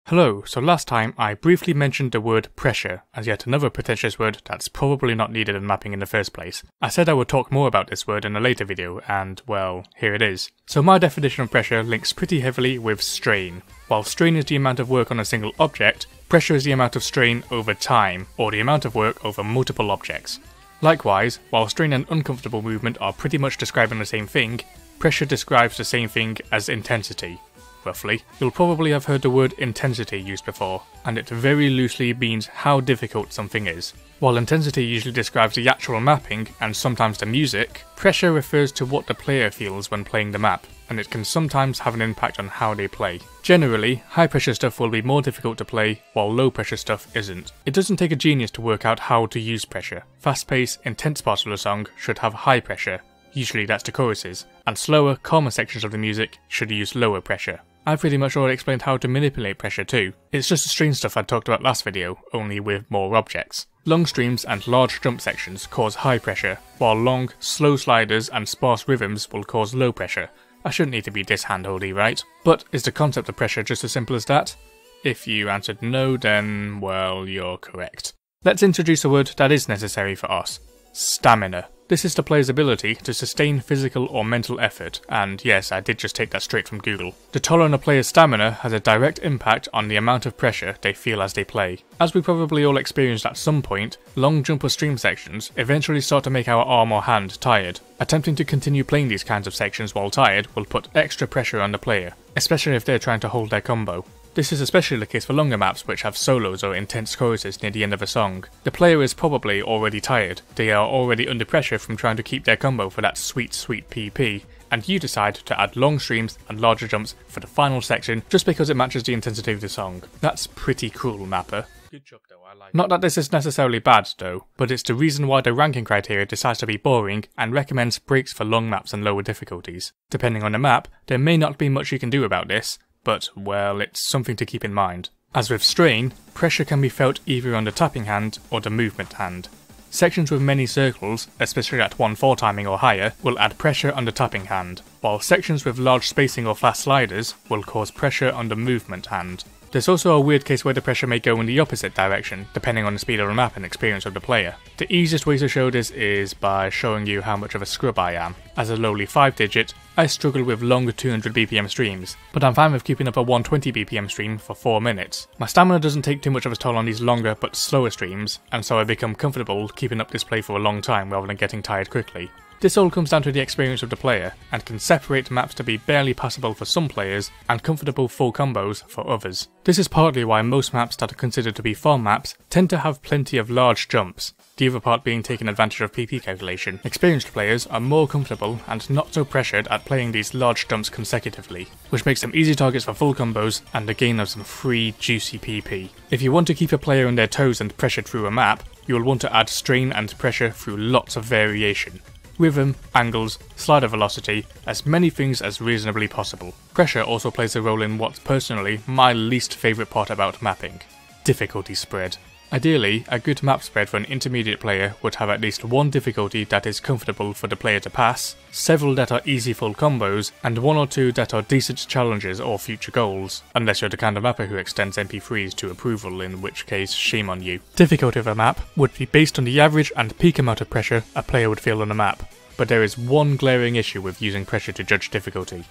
Hello, so last time I briefly mentioned the word pressure as yet another pretentious word that's probably not needed in mapping in the first place. I said I would talk more about this word in a later video and, well, here it is. So my definition of pressure links pretty heavily with strain. While strain is the amount of work on a single object, pressure is the amount of strain over time, or the amount of work over multiple objects. Likewise, while strain and uncomfortable movement are pretty much describing the same thing, pressure describes the same thing as intensity. Roughly. You'll probably have heard the word intensity used before, and it very loosely means how difficult something is. While intensity usually describes the actual mapping, and sometimes the music, pressure refers to what the player feels when playing the map, and it can sometimes have an impact on how they play. Generally, high pressure stuff will be more difficult to play, while low pressure stuff isn't. It doesn't take a genius to work out how to use pressure. Fast-paced, intense parts of the song should have high pressure, usually that's the choruses, and slower, calmer sections of the music should use lower pressure. I've pretty much already explained how to manipulate pressure too. It's just the strain stuff I talked about last video, only with more objects. Long streams and large jump sections cause high pressure, while long, slow sliders and sparse rhythms will cause low pressure. I shouldn't need to be this handholdy, right? But is the concept of pressure just as simple as that? If you answered no, then, well, you're correct. Let's introduce a word that is necessary for us. Stamina. This is the player's ability to sustain physical or mental effort, and yes, I did just take that straight from Google. The toll on a player's stamina has a direct impact on the amount of pressure they feel as they play. As we probably all experienced at some point, long jump or stream sections eventually start to make our arm or hand tired. Attempting to continue playing these kinds of sections while tired will put extra pressure on the player, especially if they're trying to hold their combo. This is especially the case for longer maps which have solos or intense choruses near the end of a song. The player is probably already tired, they are already under pressure from trying to keep their combo for that sweet PP, and you decide to add long streams and larger jumps for the final section just because it matches the intensity of the song. That's pretty cool, mapper. Good job though, I like it. Not that this is necessarily bad though, but it's the reason why the ranking criteria decides to be boring and recommends breaks for long maps and lower difficulties. Depending on the map, there may not be much you can do about this, but, well, it's something to keep in mind. As with strain, pressure can be felt either on the tapping hand or the movement hand. Sections with many circles, especially at 1/4 timing or higher, will add pressure on the tapping hand, while sections with large spacing or fast sliders will cause pressure on the movement hand. There's also a weird case where the pressure may go in the opposite direction, depending on the speed of the map and experience of the player. The easiest way to show this is by showing you how much of a scrub I am. As a lowly 5-digit, I struggle with long 200 BPM streams, but I'm fine with keeping up a 120 BPM stream for 4 minutes. My stamina doesn't take too much of a toll on these longer but slower streams, and so I become comfortable keeping up this play for a long time rather than getting tired quickly. This all comes down to the experience of the player, and can separate maps to be barely passable for some players, and comfortable full combos for others. This is partly why most maps that are considered to be farm maps tend to have plenty of large jumps, the other part being taking advantage of PP calculation. Experienced players are more comfortable and not so pressured at playing these large jumps consecutively, which makes them easy targets for full combos and the gain of some free juicy PP. If you want to keep a player on their toes and pressured through a map, you will want to add strain and pressure through lots of variation. Rhythm, angles, slider velocity, as many things as reasonably possible. Pressure also plays a role in what's personally my least favourite part about mapping: difficulty spread. Ideally, a good map spread for an intermediate player would have at least one difficulty that is comfortable for the player to pass, several that are easy full combos, and 1 or 2 that are decent challenges or future goals, unless you're the kind of mapper who extends MP3s to approval, in which case shame on you. Difficulty of a map would be based on the average and peak amount of pressure a player would feel on a map, but there is one glaring issue with using pressure to judge difficulty.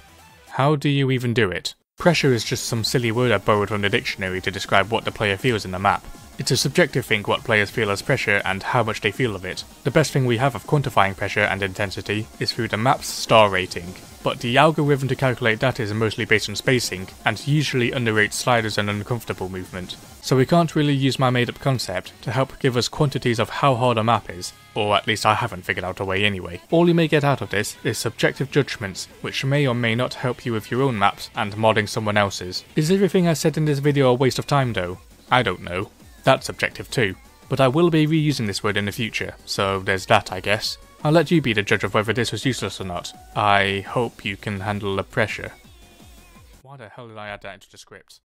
How do you even do it? Pressure is just some silly word I borrowed from the dictionary to describe what the player feels in the map. It's a subjective thing what players feel as pressure and how much they feel of it. The best thing we have of quantifying pressure and intensity is through the map's star rating, but the algorithm to calculate that is mostly based on spacing, and usually underrates sliders and uncomfortable movement. So we can't really use my made up concept to help give us quantities of how hard a map is, or at least I haven't figured out a way anyway. All you may get out of this is subjective judgments, which may or may not help you with your own maps and modding someone else's. Is everything I said in this video a waste of time though? I don't know. That's subjective too, but I will be reusing this word in the future, so there's that I guess. I'll let you be the judge of whether this was useless or not. I hope you can handle the pressure. Why the hell did I add that into the script?